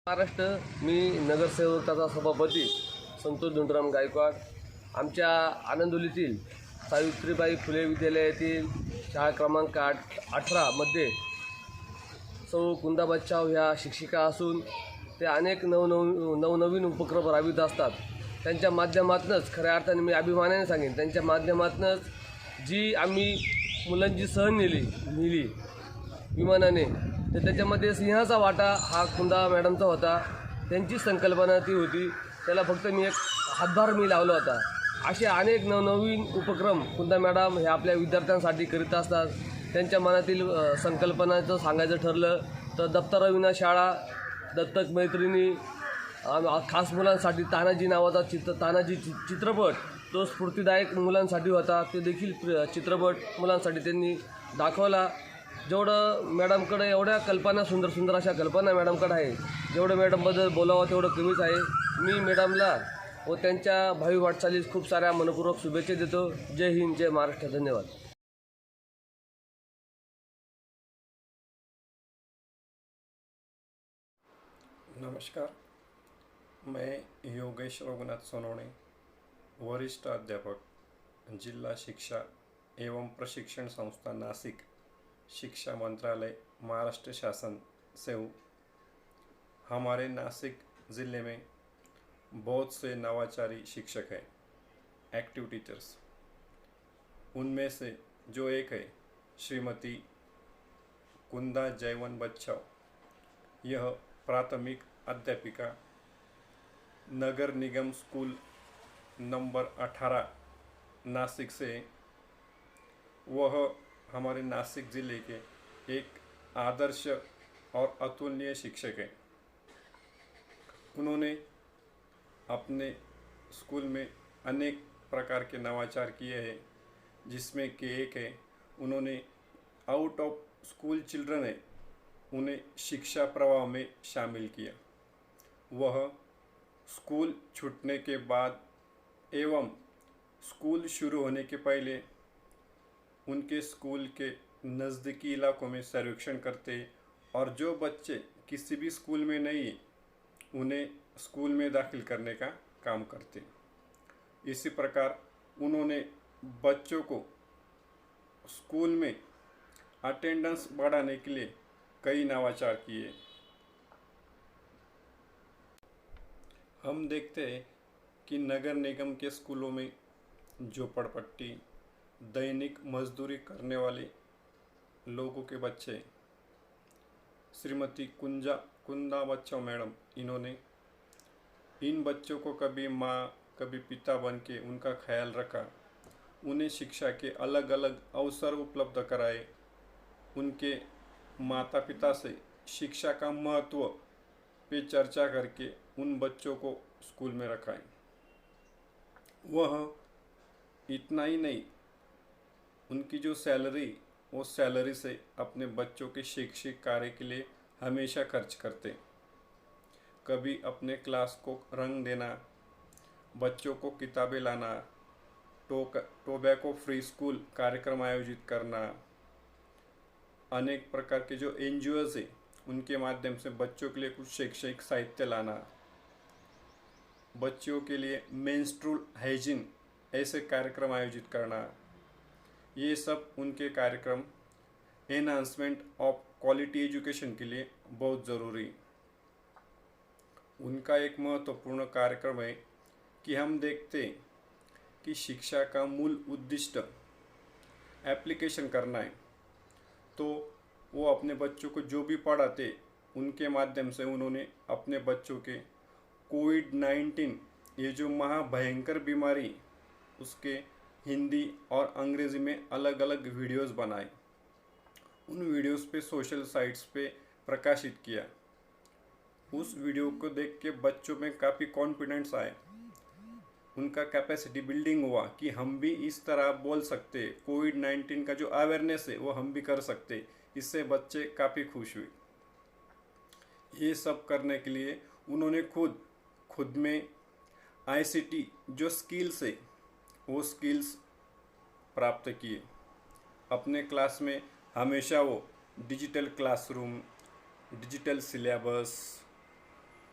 महाराष्ट्र। मी नगरसेवकाचा सभापती संतोष धुंडराम गायकवाड। आमच्या आनंदोलीतील सावित्रीबाई फुले विद्यालयातील शाळा क्रमांक 18मध्ये सौ कुंदा बच्छाव ह्या शिक्षिका असून ते अनेक नवनवीन उपक्रम राबवित असतात। त्यांच्या माध्यमातूनच खऱ्या अर्थाने मी अभिमानाने सांगेन, त्यांच्या माध्यमातूनच जी आम्ही मुलांची सहल नेली विमानाने, तर त्याच्यामध्ये सिंहाचा वाटा हा कुंदा मॅडमचा होता। त्यांची संकल्पना ती होती, त्याला फक्त मी एक हातभार लावला होता। असे अनेक नवनवीन उपक्रम कुंदा मॅडम हे आपल्या विद्यार्थ्यांसाठी करीत असतात। त्यांच्या मनातील संकल्पनाचं सांगायचं ठरलं तर दप्तराविना शाळा, दत्तक मैत्रिणी, खास मुलांसाठी तानाजी नावाचा तानाजी चित्रपट तो स्फूर्तिदायक मुलांसाठी होता। ते देखील चित्रपट मुलांसाठी त्यांनी दाखवला। जेवढं मॅडमकडे एवढ्या कल्पना सुंदर अशा कल्पना मॅडमकडे आहे, जेवढं मॅडमबद्दल बोलावं तेवढं कमीच आहे। मी मॅडमला व त्यांच्या भावी वाटचालीस खूप साऱ्या मनपूर्वक शुभेच्छा देतो। जय हिंद, जय महाराष्ट्र, धन्यवाद। नमस्कार, मैं योगेश रघुनाथ सोनवणे, वरिष्ठ अध्यापक, जिला शिक्षा एवं प्रशिक्षण संस्था नासिक, शिक्षा मंत्रालय, महाराष्ट्र शासन से हूँ। हमारे नासिक ज़िले में बहुत से नवाचारी शिक्षक हैं, एक्टिव टीचर्स। उनमें से जो एक है श्रीमती कुंदा जयवन बच्छाव, यह प्राथमिक अध्यापिका नगर निगम स्कूल नंबर 18 नासिक से। वह हमारे नासिक ज़िले के एक आदर्श और अतुलनीय शिक्षक हैं। उन्होंने अपने स्कूल में अनेक प्रकार के नवाचार किए हैं, जिसमें कि एक है उन्होंने आउट ऑफ स्कूल चिल्ड्रन है उन्हें शिक्षा प्रवाह में शामिल किया। वह स्कूल छूटने के बाद एवं स्कूल शुरू होने के पहले उनके स्कूल के नज़दीकी इलाकों में सर्वेक्षण करते और जो बच्चे किसी भी स्कूल में नहीं उन्हें स्कूल में दाखिल करने का काम करते। इसी प्रकार उन्होंने बच्चों को स्कूल में अटेंडेंस बढ़ाने के लिए कई नवाचार किए। हम देखते हैं कि नगर निगम के स्कूलों में झोपड़पट्टी, दैनिक मजदूरी करने वाले लोगों के बच्चे, श्रीमती कुंदा बच्छाव मैडम, इन्होंने इन बच्चों को कभी माँ कभी पिता बन के उनका ख्याल रखा, उन्हें शिक्षा के अलग अलग अवसर उपलब्ध कराए, उनके माता पिता से शिक्षा का महत्व पे चर्चा करके उन बच्चों को स्कूल में रखाएं। वह इतना ही नहीं, उनकी जो सैलरी, वो सैलरी से अपने बच्चों के शैक्षिक कार्य के लिए हमेशा खर्च करते। कभी अपने क्लास को रंग देना, बच्चों को किताबें लाना, टोबैको फ्री स्कूल कार्यक्रम आयोजित करना, अनेक प्रकार के जो NGOs है उनके माध्यम से बच्चों के लिए कुछ शैक्षिक साहित्य लाना, बच्चों के लिए मेंस्ट्रुअल हाइजीन ऐसे कार्यक्रम आयोजित करना, ये सब उनके कार्यक्रम एनहांसमेंट ऑफ क्वालिटी एजुकेशन के लिए बहुत ज़रूरी। उनका एक महत्वपूर्ण कार्यक्रम है कि हम देखते हैं कि शिक्षा का मूल उद्देश्य एप्लीकेशन करना है, तो वो अपने बच्चों को जो भी पढ़ाते उनके माध्यम से उन्होंने अपने बच्चों के कोविड-19 ये जो महाभयंकर बीमारी, उसके हिंदी और अंग्रेज़ी में अलग अलग वीडियोस बनाए, उन वीडियोस पे सोशल साइट्स पे प्रकाशित किया। उस वीडियो को देख के बच्चों में काफ़ी कॉन्फिडेंस आया, उनका कैपेसिटी बिल्डिंग हुआ कि हम भी इस तरह बोल सकते, कोविड-19 का जो अवेयरनेस है वो हम भी कर सकते। इससे बच्चे काफ़ी खुश हुए। ये सब करने के लिए उन्होंने खुद में ICT जो स्किल्स है वो स्किल्स प्राप्त किए। अपने क्लास में हमेशा वो digital classroom, digital syllabus,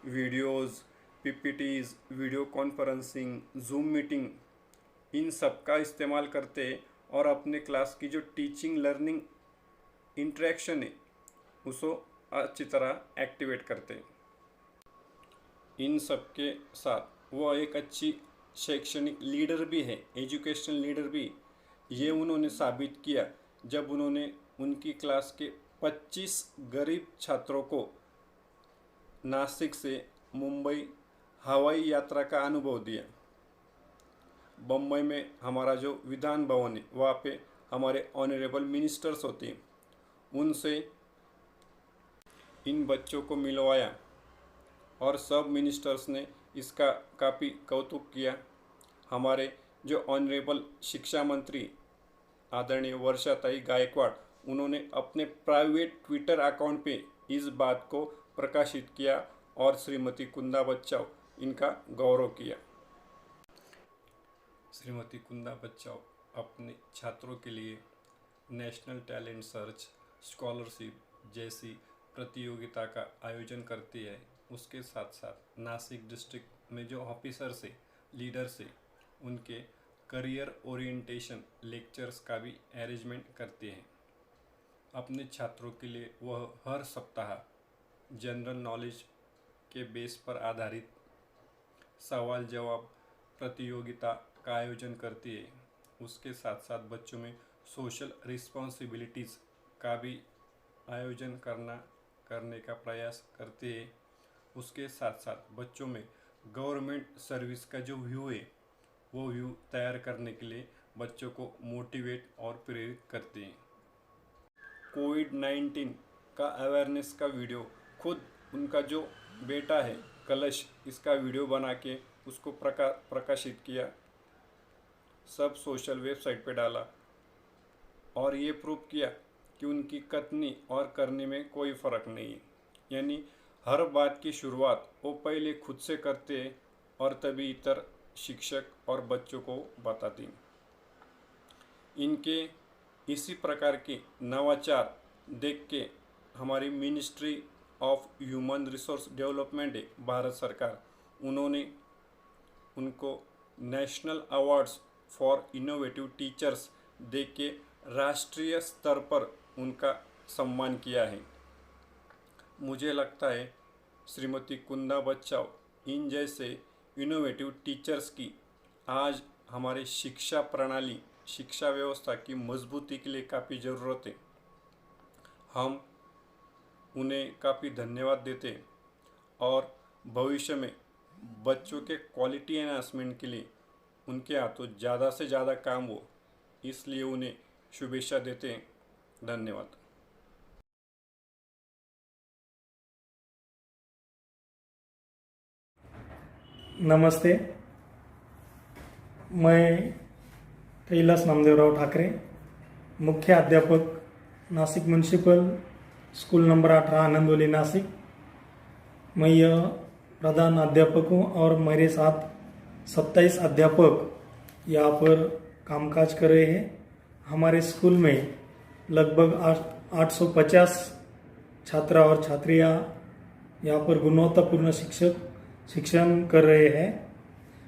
videos, PPTs, video conferencing, Zoom meeting, इन सब का इस्तेमाल करते हैं और अपने क्लास की जो टीचिंग लर्निंग इंटरेक्शन है उसको अच्छी तरह एक्टिवेट करते हैं। इन सब के साथ वो एक अच्छी शैक्षणिक लीडर भी है, एजुकेशनल लीडर भी। ये उन्होंने साबित किया जब उन्होंने उनकी क्लास के 25 गरीब छात्रों को नासिक से मुंबई हवाई यात्रा का अनुभव दिया। बम्बई में हमारा जो विधान भवन है वहाँ पे हमारे ऑनरेबल मिनिस्टर्स होते हैं, उनसे इन बच्चों को मिलवाया और सब मिनिस्टर्स ने इसका काफ़ी कौतुक किया। हमारे जो ऑनरेबल शिक्षा मंत्री आदरणीय वर्षाताई गायकवाड़, उन्होंने अपने प्राइवेट ट्विटर अकाउंट पे इस बात को प्रकाशित किया और श्रीमती कुंदा बच्चाओ इनका गौरव किया। श्रीमती कुंदा बच्चाओ अपने छात्रों के लिए नेशनल टैलेंट सर्च, स्कॉलरशिप जैसी प्रतियोगिता का आयोजन करती है। उसके साथ साथ नासिक डिस्ट्रिक्ट में जो ऑफिसर्स से लीडर से उनके करियर ओरिएंटेशन लेक्चर्स का भी अरेंजमेंट करते हैं। अपने छात्रों के लिए वह हर सप्ताह जनरल नॉलेज के बेस पर आधारित सवाल जवाब प्रतियोगिता का आयोजन करती है। उसके साथ साथ बच्चों में सोशल रिस्पॉन्सिबिलिटीज़ का भी आयोजन करने का प्रयास करते हैं। उसके साथ साथ बच्चों में गवर्नमेंट सर्विस का जो व्यू है वो व्यू तैयार करने के लिए बच्चों को मोटिवेट और प्रेरित करते हैं। कोविड-19 का अवेयरनेस का वीडियो खुद उनका जो बेटा है कलश, इसका वीडियो बना के उसको प्रकाशित किया, सब सोशल वेबसाइट पे डाला और ये प्रूव किया कि उनकी कथनी और करने में कोई फ़र्क नहीं है। यानी हर बात की शुरुआत वो पहले खुद से करते हैं और तभी इतर शिक्षक और बच्चों को बताते हैं। इनके इसी प्रकार के नवाचार देख के हमारी ministry of human resource development है भारत सरकार, उन्होंने उनको national awards for innovative teachers they के राष्ट्रीय स्तर पर उनका सम्मान किया है। मुझे लगता है श्रीमती कुंदा बच्चाओ इन जैसे इनोवेटिव टीचर्स की आज हमारे शिक्षा प्रणाली, शिक्षा व्यवस्था की मजबूती के लिए काफ़ी ज़रूरत है। हम उन्हें काफ़ी धन्यवाद देते हैं और भविष्य में बच्चों के क्वालिटी एनहांसमेंट के लिए उनके हाथों ज़्यादा से ज़्यादा काम हो, इसलिए उन्हें शुभेच्छा देते हैं। धन्यवाद। नमस्ते, मैं कैलास नामदेवराव ठाकरे, मुख्य अध्यापक Nashik municipal school number 18 Anandvali Nashik. मैं यह प्रधान अध्यापक हूँ और मेरे साथ 27 अध्यापक यहाँ पर कामकाज कर रहे हैं। हमारे स्कूल में लगभग 850 छात्रा और छात्रियाँ यहाँ पर गुणवत्तापूर्ण शिक्षण कर रहे हैं।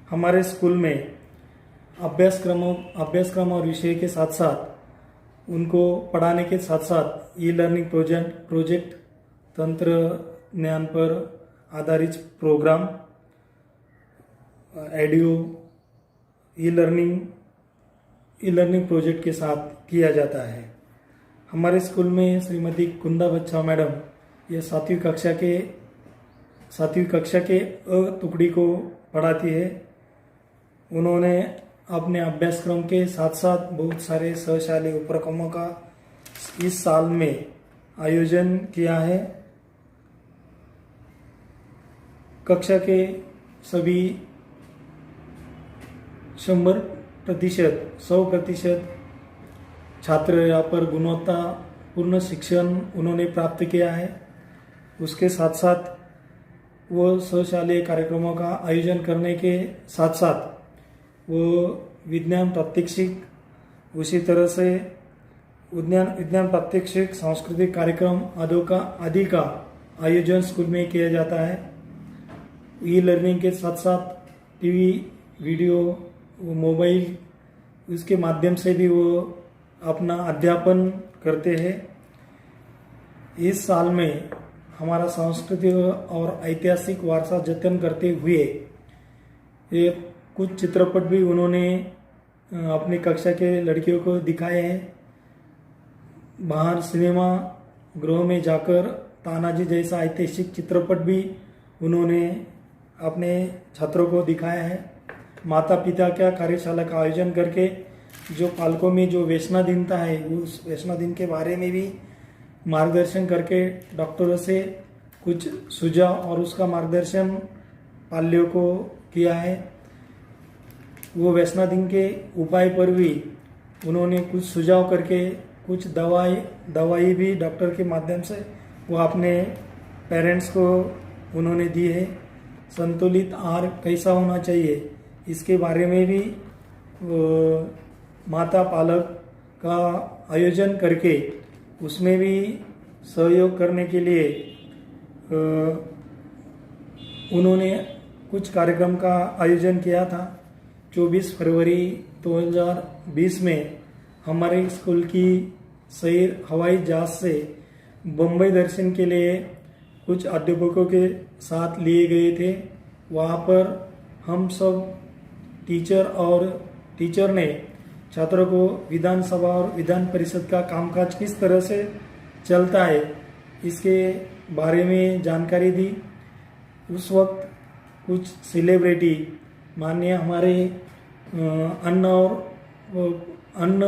हमारे स्कूल में अभ्यासक्रम और विषय के साथ साथ उनको पढ़ाने के साथ साथ ई लर्निंग प्रोजेक्ट तंत्रज्ञान पर आधारित प्रोग्राम, एडियो ई लर्निंग प्रोजेक्ट के साथ किया जाता है। हमारे स्कूल में श्रीमती कुंदा बच्चाओ मैडम ये 7वीं कक्षा के अ टुकड़ी को पढ़ाती है। उन्होंने अपने अभ्यासक्रम के साथ साथ बहुत सारे सहशाली उपक्रमों का इस साल में आयोजन किया है। कक्षा के सभी 100% छात्र यहाँ पर गुणवत्तापूर्ण शिक्षण उन्होंने प्राप्त किया है। उसके साथ साथ वो सहशालीय कार्यक्रमों का आयोजन करने के साथ साथ वो विज्ञान प्रात्यक्षिक, उसी तरह से विज्ञान प्रात्यक्षिक, सांस्कृतिक कार्यक्रम आदि का आयोजन स्कूल में किया जाता है। ई लर्निंग के साथ साथ टीवी, वीडियो, मोबाइल, उसके माध्यम से भी वो अपना अध्यापन करते हैं। इस साल में हमारा सांस्कृतिक और ऐतिहासिक वारसा जतन करते हुए ये कुछ चित्रपट भी उन्होंने अपनी कक्षा के लड़कियों को दिखाए हैं। बाहर सिनेमा गृह में जाकर तानाजी जैसा ऐतिहासिक चित्रपट भी उन्होंने अपने छात्रों को दिखाया है। माता पिता का कार्यशाला का आयोजन करके जो पालकों में जो वेशना दीनता है उस वेशना दिन के बारे में भी मार्गदर्शन करके डॉक्टरों से कुछ सुझाव और उसका मार्गदर्शन पाल्यों को किया है। वो वेशना दिन के उपाय पर भी उन्होंने कुछ सुझाव करके कुछ दवाई भी डॉक्टर के माध्यम से वो अपने पेरेंट्स को उन्होंने दी है। संतुलित आहार कैसा होना चाहिए इसके बारे में भी माता पालक का आयोजन करके उसमें भी सहयोग करने के लिए उन्होंने कुछ कार्यक्रम का आयोजन किया था। 24 फरवरी 2020 में हमारे स्कूल की सैर हवाई जहाज से बम्बई दर्शन के लिए कुछ अध्यापकों के साथ लिए गए थे। वहाँ पर हम सब टीचर ने छात्रों को विधानसभा और विधान परिषद का कामकाज किस तरह से चलता है इसके बारे में जानकारी दी। उस वक्त कुछ सेलिब्रिटी माननीय हमारे अन्न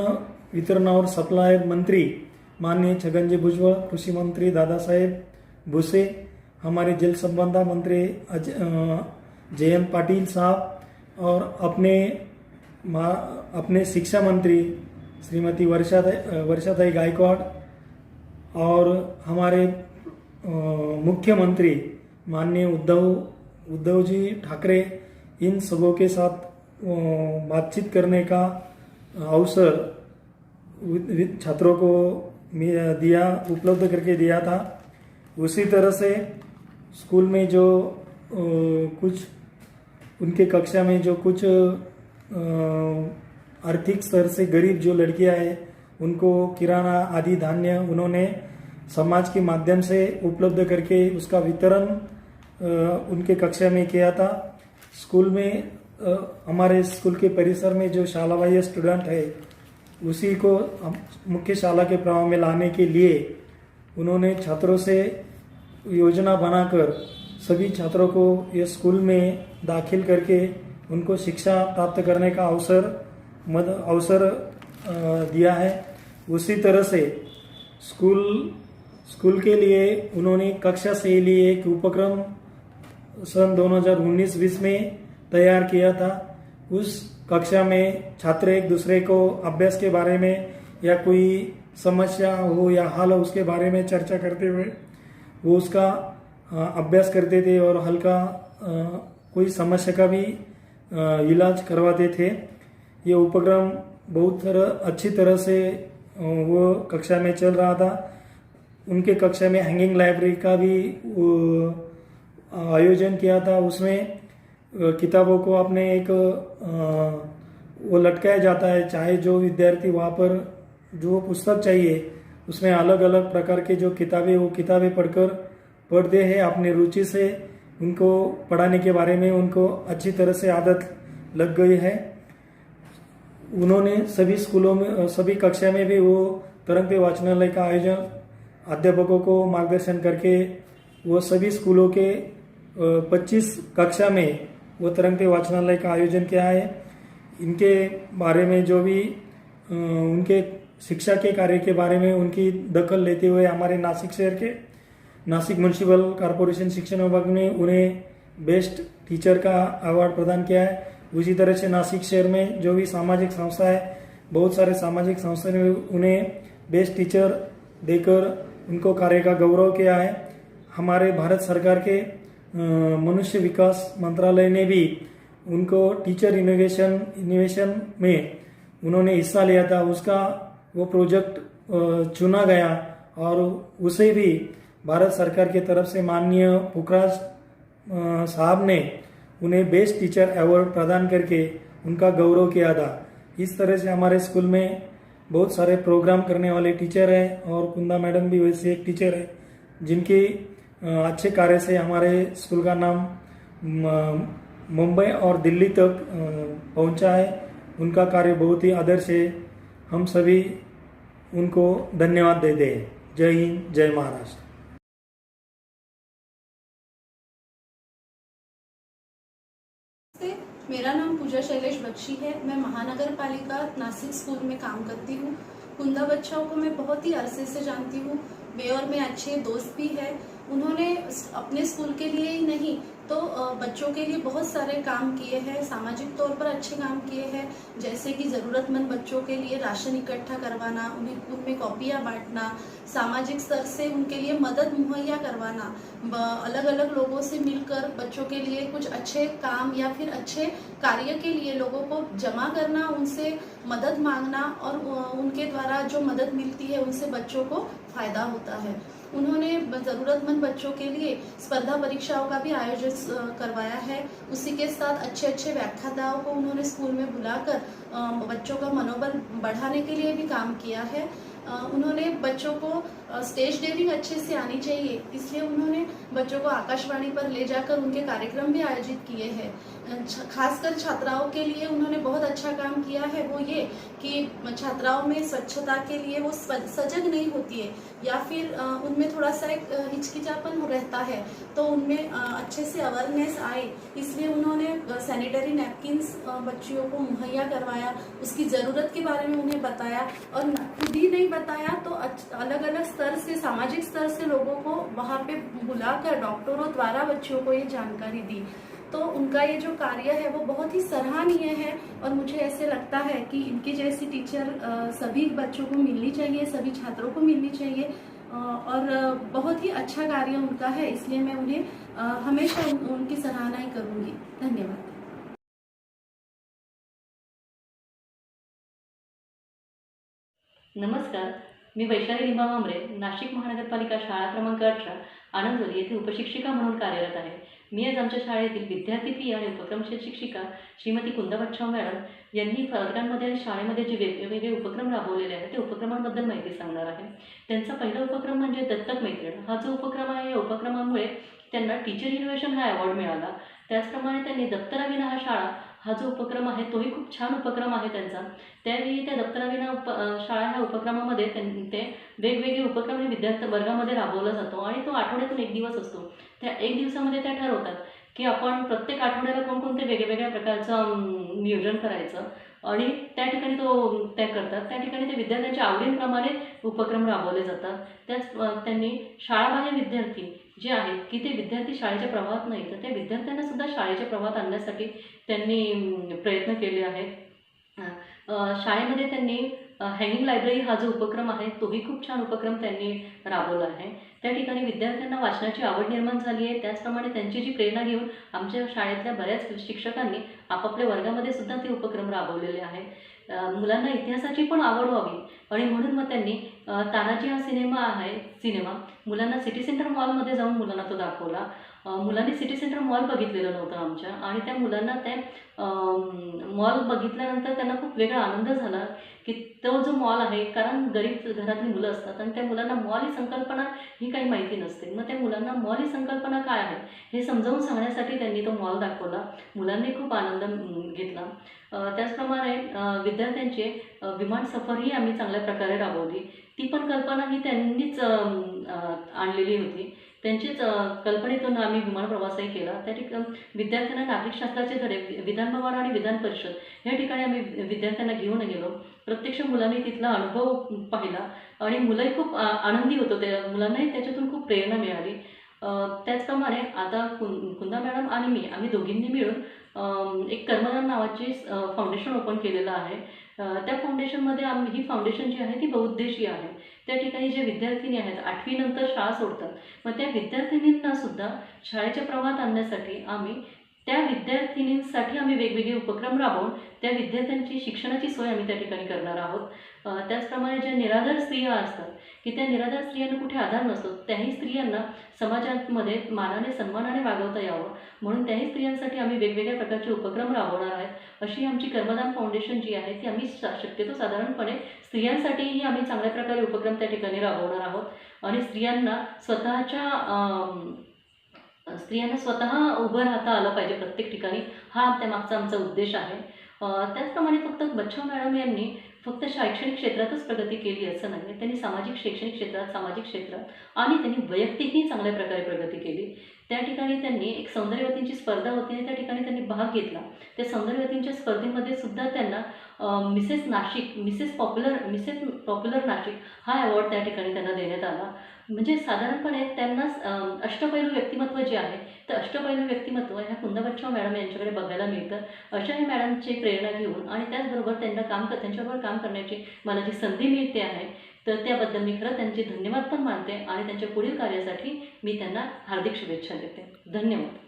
वितरण और सप्लाई मंत्री माननीय छगनजी भुजबळ, कृषि मंत्री दादा साहेब भुसे, हमारे जल संबंधा मंत्री जयंत पाटिल साहब और अपने शिक्षा मंत्री श्रीमती वर्षाताई गायकवाड़ और हमारे मुख्यमंत्री माननीय उद्धव जी ठाकरे, इन सबों के साथ बातचीत करने का अवसर छात्रों को उपलब्ध करके दिया था। उसी तरह से स्कूल में जो कुछ उनके कक्षा में जो कुछ आर्थिक स्तर से गरीब जो लड़कियां हैं उनको किराना आदि धान्य उन्होंने समाज के माध्यम से उपलब्ध करके उसका वितरण उनके कक्षा में किया था। स्कूल में हमारे स्कूल के परिसर में जो शालाबाह्य स्टूडेंट है उसी को मुख्य शाला के प्रभाव में लाने के लिए उन्होंने छात्रों से योजना बनाकर सभी छात्रों को ये स्कूल में दाखिल करके उनको शिक्षा प्राप्त करने का अवसर दिया है। उसी तरह से स्कूल के लिए उन्होंने कक्षा से लिए एक उपक्रम सन 2019-20 में तैयार किया था। उस कक्षा में छात्र एक दूसरे को अभ्यास के बारे में या कोई समस्या हो या हल हो उसके बारे में चर्चा करते हुए वो उसका अभ्यास करते थे और हल्का कोई समस्या का भी इलाज करवाते थे। ये उपक्रम बहुत अच्छी तरह से वो कक्षा में चल रहा था। उनके कक्षा में हैंगिंग लाइब्रेरी का भी आयोजन किया था। उसमें किताबों को अपने एक वो लटकाया जाता है, चाहे जो विद्यार्थी वहाँ पर जो पुस्तक चाहिए उसमें अलग अलग प्रकार के जो किताबें वो किताबें पढ़ते हैं अपनी रुचि से। उनको पढ़ाने के बारे में उनको अच्छी तरह से आदत लग गई है। उन्होंने सभी स्कूलों में सभी कक्षा में भी वो तरंगते वाचनालय का आयोजन अध्यापकों को मार्गदर्शन करके वो सभी स्कूलों के 25 कक्षा में वो तरंगते वाचनालय का आयोजन किया है। इनके बारे में जो भी उनके शिक्षा के कार्य के बारे में उनकी दखल लेते हुए हमारे नासिक शहर के नासिक म्युनिसिपल कॉरपोरेशन शिक्षण विभाग ने उन्हें बेस्ट टीचर का अवार्ड प्रदान किया है। उसी तरह से नासिक शहर में जो भी सामाजिक संस्था है, बहुत सारे सामाजिक संस्था ने उन्हें बेस्ट टीचर देकर उनको कार्य का गौरव किया है। हमारे भारत सरकार के मनुष्य विकास मंत्रालय ने भी उनको टीचर इनोवेशन में उन्होंने हिस्सा लिया था। उसका वो प्रोजेक्ट चुना गया और उसे भी भारत सरकार की तरफ से माननीय पुखराज साहब ने उन्हें बेस्ट टीचर अवार्ड प्रदान करके उनका गौरव किया था। इस तरह से हमारे स्कूल में बहुत सारे प्रोग्राम करने वाले टीचर हैं और कुंदा मैडम भी वैसे एक टीचर है जिनकी अच्छे कार्य से हमारे स्कूल का नाम मुंबई और दिल्ली तक पहुंचा है। उनका कार्य बहुत ही आदर्श है। हम सभी उनको धन्यवाद देते हैं। जय हिंद, जय महाराष्ट्र। मेरा नाम पूजा शैलेश बख्शी है। मैं महानगर पालिका नासिक स्कूल में काम करती हूँ। कुंदा बच्चों को मैं बहुत ही अरसे से जानती हूँ। वे और मैं अच्छे दोस्त भी हैं। उन्होंने अपने स्कूल के लिए ही नहीं तो बच्चों के लिए बहुत सारे काम किए हैं। सामाजिक तौर पर अच्छे काम किए हैं, जैसे कि ज़रूरतमंद बच्चों के लिए राशन इकट्ठा करवाना, उनमें कॉपियाँ बांटना, सामाजिक स्तर से उनके लिए मदद मुहैया करवाना, अलग अलग लोगों से मिलकर बच्चों के लिए कुछ अच्छे काम या फिर अच्छे कार्य के लिए लोगों को जमा करना, उनसे मदद मांगना और उनके द्वारा जो मदद मिलती है उनसे बच्चों को फायदा होता है। उन्होंने ज़रूरतमंद बच्चों के लिए स्पर्धा परीक्षाओं का भी आयोजन करवाया है। उसी के साथ अच्छे अच्छे व्याख्याताओं को उन्होंने स्कूल में बुलाकर बच्चों का मनोबल बढ़ाने के लिए भी काम किया है। उन्होंने बच्चों को स्टेज डेयरिंग अच्छे से आनी चाहिए, इसलिए उन्होंने बच्चों को आकाशवाणी पर ले जाकर उनके कार्यक्रम भी आयोजित किए हैं। खासकर छात्राओं के लिए उन्होंने बहुत अच्छा काम किया है, वो ये कि छात्राओं में स्वच्छता के लिए वो सजग नहीं होती है या फिर उनमें थोड़ा सा एक हिचकिचापन रहता है, तो उनमें अच्छे से अवेयरनेस आए, इसलिए उन्होंने सैनिटरी नैपकिन्स बच्चियों को मुहैया करवाया, उसकी ज़रूरत के बारे में उन्हें बताया और खुद ही नहीं बताया तो अलग अलग स्तर से, सामाजिक स्तर से लोगों को वहाँ पे बुलाकर डॉक्टरों द्वारा बच्चों को ये जानकारी दी। तो उनका ये जो कार्य है वो बहुत ही सराहनीय है और मुझे ऐसे लगता है कि इनकी जैसी टीचर सभी बच्चों को मिलनी चाहिए, सभी छात्रों को मिलनी चाहिए और बहुत ही अच्छा कार्य उनका है, इसलिए मैं उन्हें हमेशा उनकी सराहना ही करूँगी। धन्यवाद। नमस्कार, मी वैशाली लिंबा मांबरे, नाशिक महानगरपालिका शाळा क्रमांक 18 आनंदवली येथे उपशिक्षिका म्हणून कार्यरत आहे। मी आज आमच्या शाळेतील विद्यार्थी फी आणि उपक्रमशील शिक्षिका श्रीमती कुंदा बच्छाव मॅडम यांनी वर्गांमध्ये आणि शाळेमध्ये जे वेगवेगळे उपक्रम राबवलेले आहेत ते उपक्रमांबद्दल माहिती सांगणार आहे। त्यांचा पहिला उपक्रम म्हणजे दत्तक मैत्रीण। हा जो उपक्रम आहे या उपक्रमामुळे त्यांना टीचर इनोव्हेशन हा अवॉर्ड मिळाला। त्याचप्रमाणे त्यांनी दप्तराविना हा शाळा हा जो उपक्रम आहे तोही खूप छान उपक्रम आहे त्यांचा। त्यावेळी त्या दप्तराविना शाळा ह्या उपक्रमामध्ये ते वेगवेगळे उपक्रम हे विद्यार्थी वर्गामध्ये राबवला जातो आणि तो आठवड्यातून एक दिवस असतो। त्या एक दिवसामध्ये त्या ठरवतात की आपण प्रत्येक आठवड्याला कोणकोणते वेगवेगळ्या प्रकारचं नियोजन करायचं आणि त्या ठिकाणी त्या करतात। त्या ठिकाणी ते विद्यार्थ्यांच्या आवडींप्रमाणे उपक्रम राबवले जातात। त्यांनी शाळाबाह्य विद्यार्थी जे आहेत की ते विद्यार्थी शाळेच्या प्रवाहात नाही तर त्या विद्यार्थ्यांना सुद्धा शाळेच्या प्रवाहात आणण्यासाठी त्यांनी प्रयत्न केले आहेत। शाळेमध्ये त्यांनी हँगिंग लायब्ररी हा जो उपक्रम आहे तोही खूप छान उपक्रम त्यांनी राबवला आहे। त्या ठिकाणी विद्यार्थ्यांना वाचनाची आवड निर्माण झाली आहे। त्याचप्रमाणे त्यांची जी प्रेरणा घेऊन आमच्या शाळेतल्या बऱ्याच शिक्षकांनी आपापल्या वर्गामध्ये सुद्धा ते उपक्रम राबवलेले आहेत। मुलांना इतिहासाची पण आवड व्हावी आणि म्हणून मग त्यांनी तानाजी हा सिनेमा मुलांना सिटी सेंटर मॉलमध्ये जाऊन मुलांना तो दाखवला। मुलांनी सिटी सेंटर मॉल बघितलेलं नव्हतं आमच्या आणि त्या मुलांना ते मॉल बघितल्यानंतर त्यांना खूप वेगळा आनंद झाला की तो जो मॉल आहे, कारण गरीब घरातली मुलं असतात आणि त्या मुलांना मॉल ही संकल्पना ही काही माहिती नसते। मग त्या मुलांना मॉल ही संकल्पना काय आहे हे समजावून सांगण्यासाठी त्यांनी तो मॉल दाखवला। मुलांनी खूप आनंद घेतला। त्याचप्रमाणे विद्यार्थ्यांचे विमान सफरही आम्ही चांगल्या प्रकारे राबवली। ती पण कल्पना ही त्यांनीच आणलेली होती। त्यांचीच कल्पनेतून आम्ही विमान प्रवासही केला। त्या ठिकाणी विद्यार्थ्यांना नागरिकशास्त्राचे धडे विधान भवन आणि विधान परिषद या ठिकाणी आम्ही विद्यार्थ्यांना घेऊन गेलो। प्रत्यक्ष मुलांनी तिथला अनुभव पाहिला आणि मुलंही खूप आनंदी होतो। त्या मुलांनाही त्याच्यातून खूप प्रेरणा मिळाली। त्याचप्रमाणे आता कुंदा मॅडम आणि आम्ही दोघींनी मिळून एक कर्मदान नावाची फाउंडेशन ओपन केलेलं आहे। त्या फाउंडेशनमध्ये ही फाउंडेशन जी आहे ती बहुउद्देशीय आहे। त्या ठिकाणी जे विद्यार्थिनी आहेत 8वी नंतर शाळा सोडतात, मग त्या विद्यार्थिनींना सुद्धा शाळेच्या प्रवाहात आणण्यासाठी त्या विद्यार्थिनींसाठी आम्ही वेगवेगळे उपक्रम राबवून त्या विद्यार्थ्यांची शिक्षणाची सोय आम्ही त्या ठिकाणी करणार आहोत। त्याचप्रमाणे ज्या निराधार स्त्रिया असतात की त्या निराधार स्त्रियांना कुठे आधार नसतो, त्याही स्त्रियांना समाजामध्ये मानाने सन्मानाने वागवता यावं म्हणून त्याही स्त्रियांसाठी आम्ही वेगवेगळ्या प्रकारचे उपक्रम राबवणार आहेत। अशी आमची कर्मदान फाउंडेशन जी आहे ती आम्ही शक्यतो साधारणपणे स्त्रियांसाठीही आम्ही चांगल्या प्रकारे उपक्रम त्या ठिकाणी राबवणार आहोत आणि स्त्रियांना स्वतः उभं राहता आलं पाहिजे प्रत्येक ठिकाणी, हा त्यामागचा आमचा उद्देश आहे। त्याचप्रमाणे फक्त बच्छाव मॅडम यांनी फक्त शैक्षणिक क्षेत्रातच प्रगती केली असं नाही, त्यांनी शैक्षणिक क्षेत्रात, सामाजिक क्षेत्रात आणि त्यांनी वैयक्तिकही चांगल्या प्रकारे प्रगती केली। त्या ठिकाणी त्यांनी एक सौंदर्यवतींची स्पर्धा होती आणि त्या ठिकाणी त्यांनी भाग घेतला। त्या सौंदर्यवतींच्या स्पर्धेमध्ये सुद्धा त्यांना मिसेस पॉप्युलर नाशिक हा अवॉर्ड त्या ठिकाणी त्यांना देण्यात आला। म्हणजे साधारणपणे त्यांना अष्टपैलू व्यक्तिमत्व जे आहे तर अष्टपैलू व्यक्तिमत्व ह्या कुंदा बच्छाव मॅडम यांच्याकडे बघायला मिळतं। अशा ह्या मॅडमची प्रेरणा घेऊन आणि त्याचबरोबर त्यांच्याबरोबर काम करण्याची मला जी संधी मिळते आहे तर त्याबद्दल मी खरं त्यांचे धन्यवाद पण मानते आणि त्यांच्या पुढील कार्यासाठी मी त्यांना हार्दिक शुभेच्छा देते। धन्यवाद।